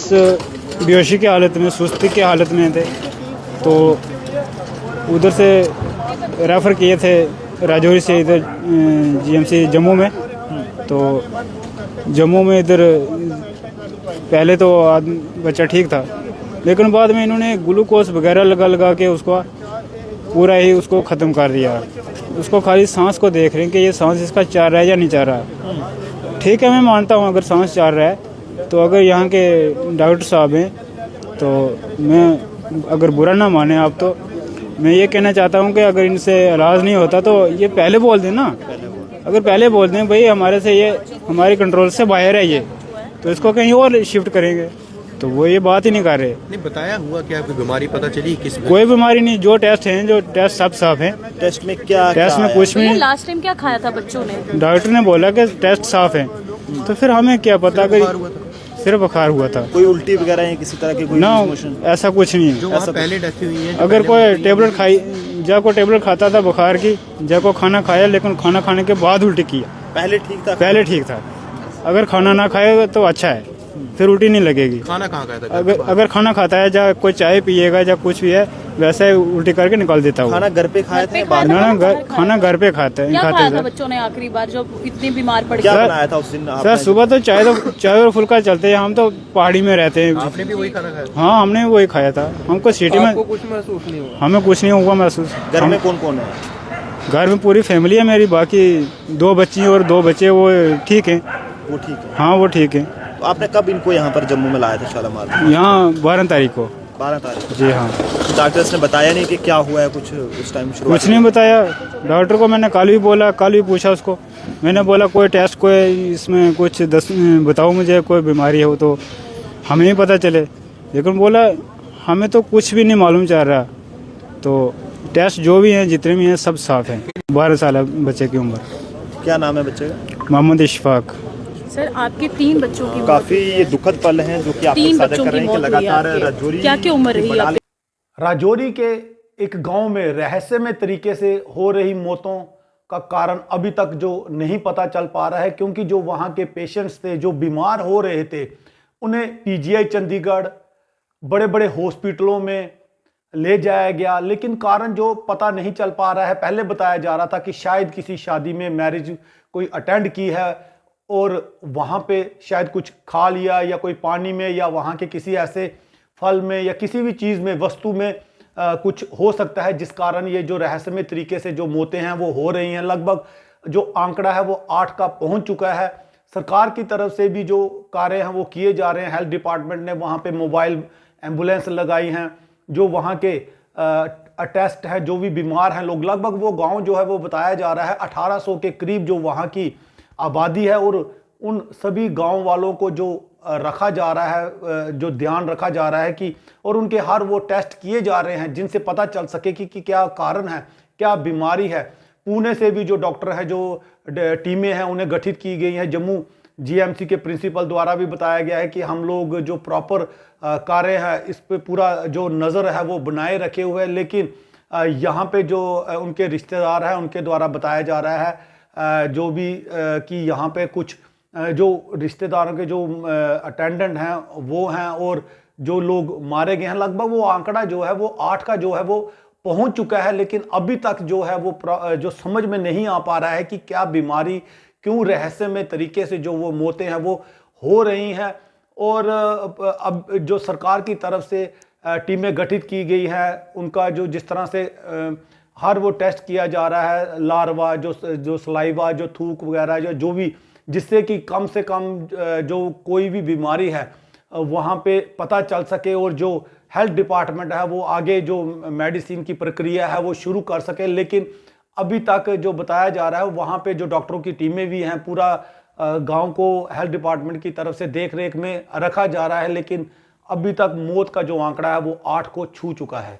बस बेहोशी की हालत में, सुस्ती की हालत में थे, तो उधर से रेफ़र किए थे राजौरी से इधर जीएमसी जम्मू में। तो जम्मू में इधर पहले तो बच्चा ठीक था, लेकिन बाद में इन्होंने ग्लूकोज वगैरह लगा के उसको पूरा ही उसको ख़त्म कर दिया। उसको खाली सांस को देख रहे हैं कि ये सांस इसका चल रहा है या नहीं चल रहा। ठीक है, मैं मानता हूँ अगर सांस चल रहा है, तो अगर यहाँ के डॉक्टर साहब हैं, तो मैं अगर बुरा ना माने आप, तो मैं ये कहना चाहता हूँ कि अगर इनसे इलाज नहीं होता तो ये पहले बोल दें ना। अगर पहले बोल दें भाई हमारे से ये हमारे कंट्रोल से बाहर है ये, तो इसको कहीं और शिफ्ट करेंगे, तो वो ये बात ही नहीं कर रहे। नहीं बताया हुआ क्या कोई बीमारी पता चली किस? कोई बीमारी नहीं, जो टेस्ट हैं, जो टेस्ट सब साफ हैं। टेस्ट में क्या टेस्ट में कुछ भी। लास्ट टाइम क्या खाया था बच्चों ने? डॉक्टर ने बोला कि टेस्ट साफ है, तो फिर हमें क्या पता, अगर सिर्फ बुखार हुआ था। कोई उल्टी वगैरह या किसी तरह की कोई ना, मोशन? ऐसा कुछ नहीं है। जो वहाँ पहले डेथ हुई है, अगर कोई टेबलेट खाई, जा को टेबलेट खाता था बुखार की, जा को खाना खाया, लेकिन खाना खाने के बाद उल्टी किया। पहले ठीक था? पहले ठीक था। अगर खाना ना खाएगा तो अच्छा है, फिर उल्टी नहीं लगेगी। खाना कहाँ खाया था? अगर खाना खाता है, या कोई चाय पिएगा या कुछ भी है, वैसे उल्टी करके निकाल देता हूँ। खाना घर पे खाया था? खाना घर पे खाते हैं। क्या खाया था बच्चों ने आखिरी बार जब इतनी बीमार पड़ क्या गए? बनाया था उस दिन? सर सुबह तो चाय और फुल्का चलते हैं, हम तो पहाड़ी में रहते हैं। आपने भी वही खाना खाया? हाँ, हमने वही खाया था। हमको सिटी में कुछ महसूस नहीं हुआ? हमें कुछ नहीं हुआ महसूस। घर में कौन कौन है? घर में पूरी फैमिली है मेरी, बाकी 2 बच्ची और 2 बच्चे, वो ठीक हैं। वो ठीक है? हाँ, वो ठीक है। तो आपने कब इनको यहाँ पर जम्मू में लाया था शालामार? यहाँ 12 तारीख को। 12 तारीख? जी हाँ। डॉक्टर्स ने बताया नहीं कि क्या हुआ है कुछ उस टाइम? कुछ नहीं बताया डॉक्टर को। मैंने कल भी बोला, कल भी पूछा उसको, मैंने बोला कोई टेस्ट, कोई इसमें कुछ बताओ मुझे, कोई बीमारी हो तो हमें ही पता चले। लेकिन बोला हमें तो कुछ भी नहीं मालूम चल रहा। तो टेस्ट जो भी हैं, जितने भी हैं, सब साफ हैं। 12 साल बच्चे की उम्र। क्या नाम है बच्चे का? मोहम्मद इशफाक। सर आपके 3 बच्चों की काफी ये दुखद पल हैं जो कि आप साझा कर रहे हैं कि लगातार राजौरी क्या उम्र रही है? राजौरी के एक गांव में रहस्यमय तरीके से हो रही मौतों का कारण अभी तक जो नहीं पता चल पा रहा है, क्योंकि जो वहां के पेशेंट्स थे जो बीमार हो रहे थे, उन्हें पीजीआई चंडीगढ़, बड़े बड़े हॉस्पिटलों में ले जाया गया, लेकिन कारण जो पता नहीं चल पा रहा है। पहले बताया जा रहा था कि शायद किसी शादी में, मैरिज कोई अटेंड की है और वहाँ पे शायद कुछ खा लिया, या कोई पानी में, या वहाँ के किसी ऐसे फल में, या किसी भी चीज़ में, वस्तु में कुछ हो सकता है, जिस कारण ये जो रहस्यमय तरीके से जो मौतें हैं वो हो रही हैं। लगभग जो आंकड़ा है वो 8 का पहुँच चुका है। सरकार की तरफ से भी जो कार्य हैं वो किए जा रहे हैं। हेल्थ डिपार्टमेंट ने वहाँ पे मोबाइल एम्बुलेंस लगाई हैं, जो वहाँ के टेस्ट है, जो भी बीमार हैं लोग, लगभग वो गांव जो है वो बताया जा रहा है 1800 के करीब जो वहाँ की आबादी है, और उन सभी गांव वालों को जो रखा जा रहा है, जो ध्यान रखा जा रहा है कि, और उनके हर वो टेस्ट किए जा रहे हैं जिनसे पता चल सके कि क्या कारण है, क्या बीमारी है। पुणे से भी जो डॉक्टर है, जो टीमें हैं, उन्हें गठित की गई हैं। जम्मू जीएमसी के प्रिंसिपल द्वारा भी बताया गया है कि हम लोग जो प्रॉपर कार्य है इस पे पूरा जो नज़र है वो बनाए रखे हुए हैं, लेकिन यहाँ पे जो उनके रिश्तेदार हैं उनके द्वारा बताया जा रहा है जो भी कि यहाँ पे कुछ जो रिश्तेदारों के जो अटेंडेंट हैं वो हैं, और जो लोग मारे गए हैं, लगभग वो आंकड़ा जो है वो 8 का जो है वो पहुँच चुका है। लेकिन अभी तक जो है वो जो समझ में नहीं आ पा रहा है कि क्या बीमारी, क्यों रहस्यमय तरीके से जो वो मौतें हैं वो हो रही हैं। और अब जो सरकार की तरफ से टीमें गठित की गई हैं, उनका जो जिस तरह से हर वो टेस्ट किया जा रहा है, लार्वा, जो सलाइवा, जो थूक वगैरह, जो भी, जिससे कि कम से कम जो कोई भी बीमारी है वहाँ पे पता चल सके, और जो हेल्थ डिपार्टमेंट है वो आगे जो मेडिसिन की प्रक्रिया है वो शुरू कर सके। लेकिन अभी तक जो बताया जा रहा है वहाँ पे जो डॉक्टरों की टीमें भी हैं, पूरा गांव को हेल्थ डिपार्टमेंट की तरफ से देख रेख में रखा जा रहा है, लेकिन अभी तक मौत का जो आंकड़ा है वो 8 को छू चुका है।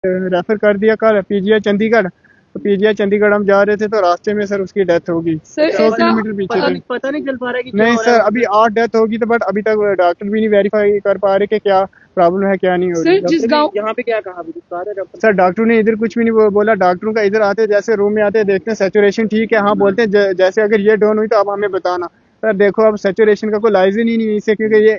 रेफर कर दिया कल पीजीआई चंडीगढ़। तो पीजीआई चंडीगढ़ हम जा रहे थे तो रास्ते में सर उसकी डेथ होगी। 100 किलोमीटर पीछे थे। पता नहीं चल पा रहा है कि नहीं सर, अभी 8 डेथ होगी, तो बट अभी तक डॉक्टर भी नहीं वेरीफाई कर पा रहे कि क्या प्रॉब्लम है क्या नहीं हो रही। जिस गांव यहाँ पे क्या कहा सर डॉक्टर ने इधर कुछ भी नहीं बोला। डॉक्टरों का इधर आते, जैसे रूम में आते देखते हैं सैचुरेशन ठीक है, हाँ बोलते हैं जैसे अगर ये डाउन हुई तो अब हमें बताना। सर देखो अब सैचुरेशन का कोई लाइज ही नहीं है इसे, क्योंकि ये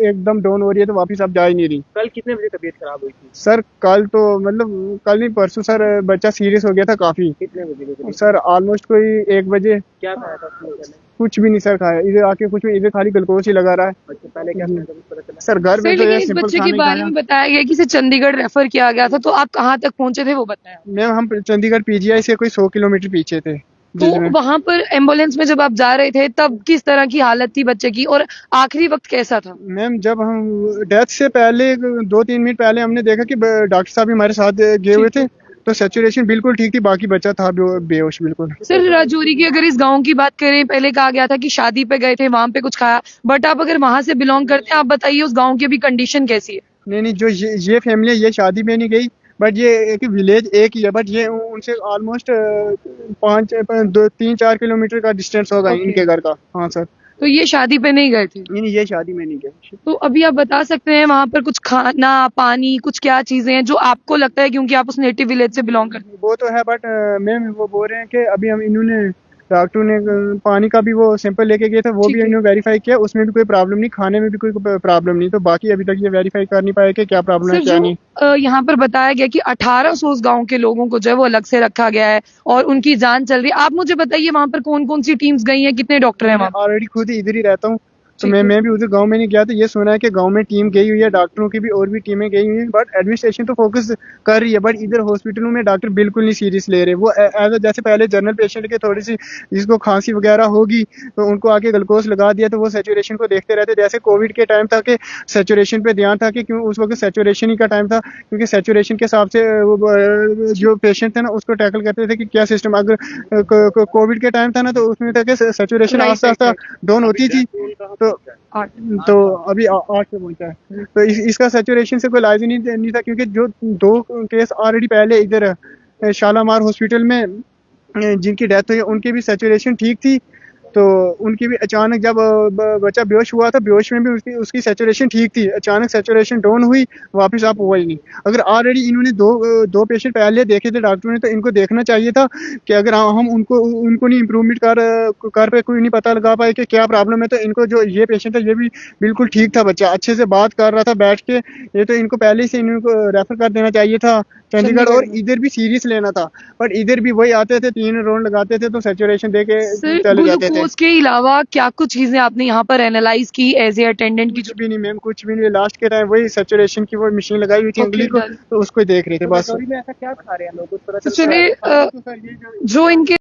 एकदम डाउन हो रही है तो वापस अब जा ही नहीं रही। कल कितने बजे तबीयत खराब हुई थी? सर कल तो मतलब कल नहीं परसों सर बच्चा सीरियस हो गया था काफी। कितने बजे? सर ऑलमोस्ट कोई 1 बजे। क्या खाया था उसने पहले? कुछ भी नहीं सर खाया, इधर आके कुछ भी, इधर खाली ग्लूकोज ही लगा रहा है। अच्छा, पहले क्या खाया था कुछ पता चला? सर घर सर में तो लेकिन ये इस सिंपल बच्चे के खाना ही बारे खाया। में बताया गया कि इसे चंडीगढ़ रेफर किया गया था, तो आप कहाँ तक पहुंचे थे वो बताया? मैम हम चंडीगढ़ पीजीआई से कोई 100 किलोमीटर पीछे थे। तो वहां पर एम्बुलेंस में जब आप जा रहे थे तब किस तरह की हालत थी बच्चे की, और आखिरी वक्त कैसा था? मैम जब हम डेथ से पहले 2-3 मिनट पहले हमने देखा कि डॉक्टर साहब भी हमारे साथ गए हुए थे, तो सैचुरेशन बिल्कुल ठीक थी, बाकी बच्चा था बेहोश बिल्कुल। सर राजौरी की अगर इस गांव की बात करें, पहले कहा गया था कि शादी पे गए थे, वहां पे कुछ खाया, बट आप अगर वहां से बिलोंग करते हैं, आप बताइए उस गांव की अभी कंडीशन कैसी है? नहीं जो ये फैमिली है ये शादी में नहीं गई, बट ये एक विलेज एक ही है, बट ये उनसे ऑलमोस्ट 3-4 किलोमीटर का डिस्टेंस होगा इनके घर का। हाँ सर। तो ये शादी पे नहीं गए थे? नहीं ये शादी में नहीं गए। तो अभी आप बता सकते हैं वहां पर कुछ खाना पानी कुछ क्या चीजें हैं जो आपको लगता है, क्योंकि आप उस नेटिव विलेज से बिलोंग करते हैं? वो तो है, बट मैम वो बोल रहे हैं कि अभी हम इन्होंने डॉक्टर ने पानी का भी वो सैंपल लेके गए थे, वो ठीक भी है। इन्होंने वेरीफाई किया, उसमें भी कोई प्रॉब्लम नहीं, खाने में भी कोई प्रॉब्लम नहीं, तो बाकी अभी तक ये वेरीफाई कर नहीं पाए कि क्या प्रॉब्लम है सर क्या जो नहीं। यहाँ पर बताया गया कि 1800 उस गांव के लोगों को जो है वो अलग से रखा गया है और उनकी जांच चल रही है। आप मुझे बताइए वहां पर कौन कौन सी टीम्स गई हैं, कितने डॉक्टर हैं वहाँ? ऑलरेडी खुद इधर ही रहता हूँ, तो ठीक मैं भी उधर गांव में नहीं गया, तो ये सुना है कि गांव में टीम गई हुई है, डॉक्टरों की भी और भी टीमें गई हुई हैं, बट एडमिनिस्ट्रेशन तो फोकस कर रही है, बट इधर हॉस्पिटलों में डॉक्टर बिल्कुल नहीं सीरियस ले रहे। वो एज जैसे पहले जनरल पेशेंट के थोड़ी सी जिसको खांसी वगैरह होगी तो उनको आके ग्लूकोज लगा दिया, तो वो सैचुरेशन को देखते रहते। जैसे कोविड के टाइम था कि सैचुरेशन पे ध्यान था कि क्यों उस वक्त सैचुरेशन ही का टाइम था, क्योंकि सैचुरेशन के हिसाब से जो पेशेंट थे ना उसको टैकल करते थे कि क्या सिस्टम। अगर कोविड के टाइम था ना तो उसमें था कि सैचुरेशन आस्ता आस्ता डाउन होती थी, तो अभी 8 पे पहुंचा है, तो इसका सैचुरेशन से कोई इलाज नहीं था, क्योंकि जो 2 केस ऑलरेडी पहले इधर शालामार हॉस्पिटल में जिनकी डेथ हुई उनकी भी सैचुरेशन ठीक थी, तो उनकी भी अचानक जब बच्चा बेहोश हुआ था, बेहोश में भी उसकी सैचुरेशन ठीक थी, अचानक सैचुरेशन डाउन हुई, वापस आप हुआ ही नहीं। अगर ऑलरेडी इन्होंने दो पेशेंट पहले देखे थे डॉक्टरों ने, तो इनको देखना चाहिए था कि अगर हम उनको नहीं इम्प्रूवमेंट कर पे कोई नहीं पता लगा पाए कि क्या प्रॉब्लम है, तो इनको जो ये पेशेंट है ये भी बिल्कुल ठीक था, बच्चा अच्छे से बात कर रहा था बैठ के, ये तो इनको पहले से इनको रेफर कर देना चाहिए था चंडीगढ़, और इधर भी सीरियस लेना था, बट इधर भी वही आते थे 3 राउंड लगाते थे तो सैचुरेशन दे के चले जाते थे। ग्लूकोज के अलावा क्या कुछ चीजें आपने यहाँ पर एनालाइज की एज ए अटेंडेंट की? कुछ भी नहीं मैम, कुछ भी नहीं, लास्ट के टाइम वही सैचुरेशन की वो मशीन लगाई हुई थी उंगली को, तो उसको देख रहे थे बस। में ऐसा क्या खा रहे हैं लोग, उस तरह तो चलिए जो इनके